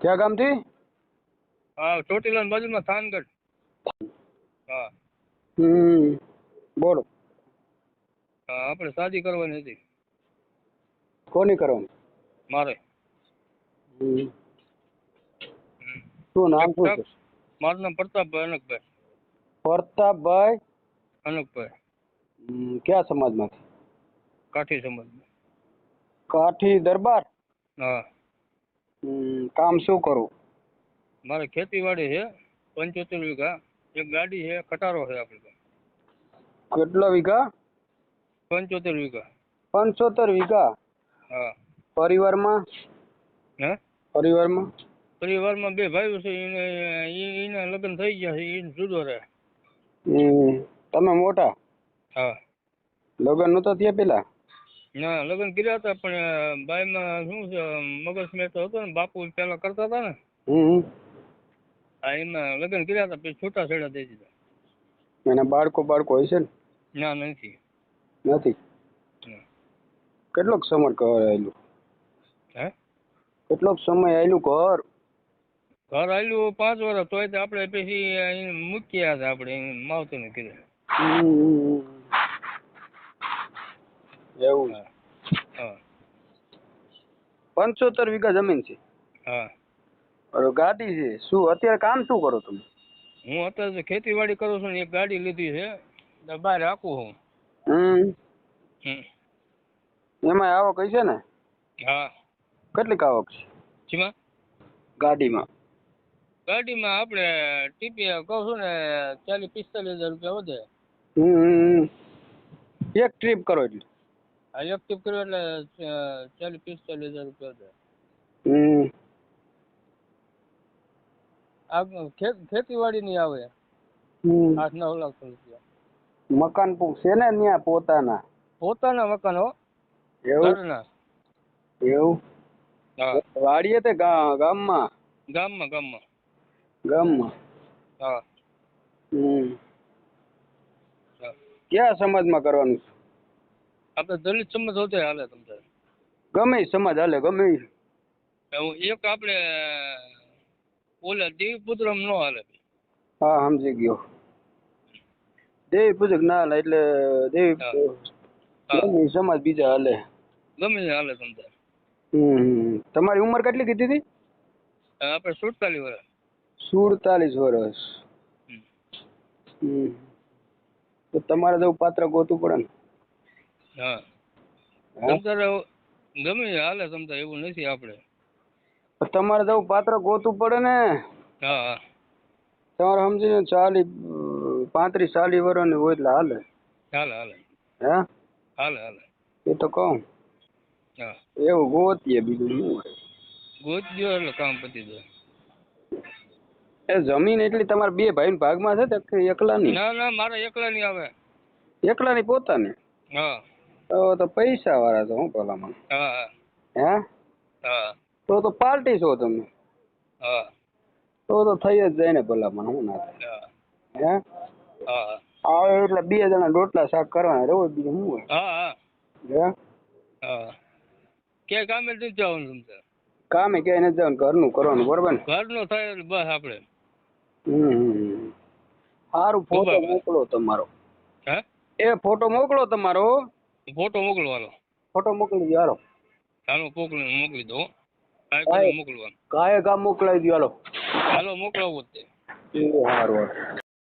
ક્યાં ગામથી? હા, ચોટીલા બાજુમાં થાનગઢ. હા. બોલો. હા, આપણે શાદી કરવાની હતી કોની કરવાની? મારે. શું નામ શું છે? મારું નામ પ્રતાપભાઈ અનકભાઈ. પ્રતાપભાઈ અનકભાઈ. કયા સમાજમાંથી? કાઠી સમાજમાં. કાઠી દરબાર. હા. કામ શું કરું? મારે ખેતીવાડી છે 75 વીઘા. એક ગાડી છે, ખટારો છે આપણે પાસે. કેટલા વીઘા? 75 વીઘા. 75 વીઘા. હા. પરિવારમાં? હે? પરિવારમાં? પરિવારમાં 2 ભાઈઓ છે. એના લગ્ન થઈ ગયા છે. એને જુદો રહે. તમે મોટા? હા. લગ્ન નહોતા થયા પેલા? ના, લગ્ન કર્યા હતા પણ બાઈમાં શું છે મગજમેં તો હતો ને, બાપુ પેલા કરતા હતા ને. હા, એમાં લગ્ન કર્યા હતા પછી છૂટા છેડા દઈ દીધા. એના બાળકો હોય છે ને? ના, નથી. નથી. કેટલોક સમય ઘર આવેલું? હે? કેટલોક સમય આવેલું ઘર? ઘર આવેલું 5 વર્ષ. તોય તો આપણે પછી મૂક્યા હતા આપણે માવતરને કીધું. એવું? હા. 75 વીઘા જમીન છે? હા. ગાડી છે. શું અત્યારે કામ શું કરો તમે? હું અત્યારે ખેતીવાડી કરું છું ને એક ગાડી લીધી છે, બહાર રાખું હું. એમાં આવક છે ને? હા. કેટલીક આવક છે? શીમાં? ગાડીમાં આપણે ટીપી કહું છું ને 40-45 હજાર રૂપિયા વધે. એક ટ્રીપ કરો એટલે? હા, એક ટ્રીપ કર્યો એટલે 40-45 હજાર રૂપિયા વધે. આ ખેતીવાડી ની આવે 8-9 લાખ રૂપિયા. મકાન છે ને ત્યાં પોતાના? પોતાના મકાન હો. એવું? ઘરના. એવું? હા. વાડીએ તે ગામમાં? ગામમાં. હા. કયા સમાજમાં કરવાનું છે? આપણે દલિત સમાજ હોતે હાલે તમને. ગમે સમાજ હાલે, ગમે. એક આપણે ઓલા દેવી પુત્ર નો હાલે. હા, સમજી ગયો. દેવી પૂજક ના હાલે એટલે દેવી સમાજ બીજા હાલે. ગમે હાલે તમને. તમારી ઉંમર કેટલી કીધી હતી? આપણે 47 વર્ષ. 47 વર્ષ. તો તમારે જવું પાત્ર ગોતવું પડે ને? હા. તમતારે ગમે હાલે તમતારે, એવું નથી આપણે. તમારે જવું પાત્ર ગોતવું પડે ને? હા. તમારે સમજીને 35-40 વર્ષની હોય એટલે હાલે. હાલે. હે? હાલે. એ તો કહું. હા. એવું ગોતીએ, બીજું શું હોય? ગોતજો એટલે કામ પતી જાય. એ જમીન એટલી તમારા 2 ભાઈ ભાગમાં છે કે એકલાની? ના, મારા એકલા ની આવે. એકલાની પોતાની? હા. તો પૈસા વાળા તો હું ભલામણ. હા. હે? હા. તો પાર્ટી છો તમે? હા. તો થઈ જ જાય ને ભલામણ, હું ના થાય? હે? હા. આવે એટલે 2 જણા રોટલા શાક કરવાના રહો, બીજું શું હોય? હા. હે? હા. ક્યાં કામે નથી જવાનું તમને? કામે ક્યાંય નથી જવાનું, ઘરનું કરવાનું, બરોબર ને? ઘરનું થાય બસ આપણે. સારું, ફોટો મોકલો તમારો. હે? ફોટો મોકલો તમારો. ફોટો મોકલવાનો. ફોટો મોકલી દો હાલો. ચાલો મોકલી દો. મોકલવાનું. કાંઈ કામ મોકલાવી દો હાલો. હાલો મોકલાવું જ તે. સારું.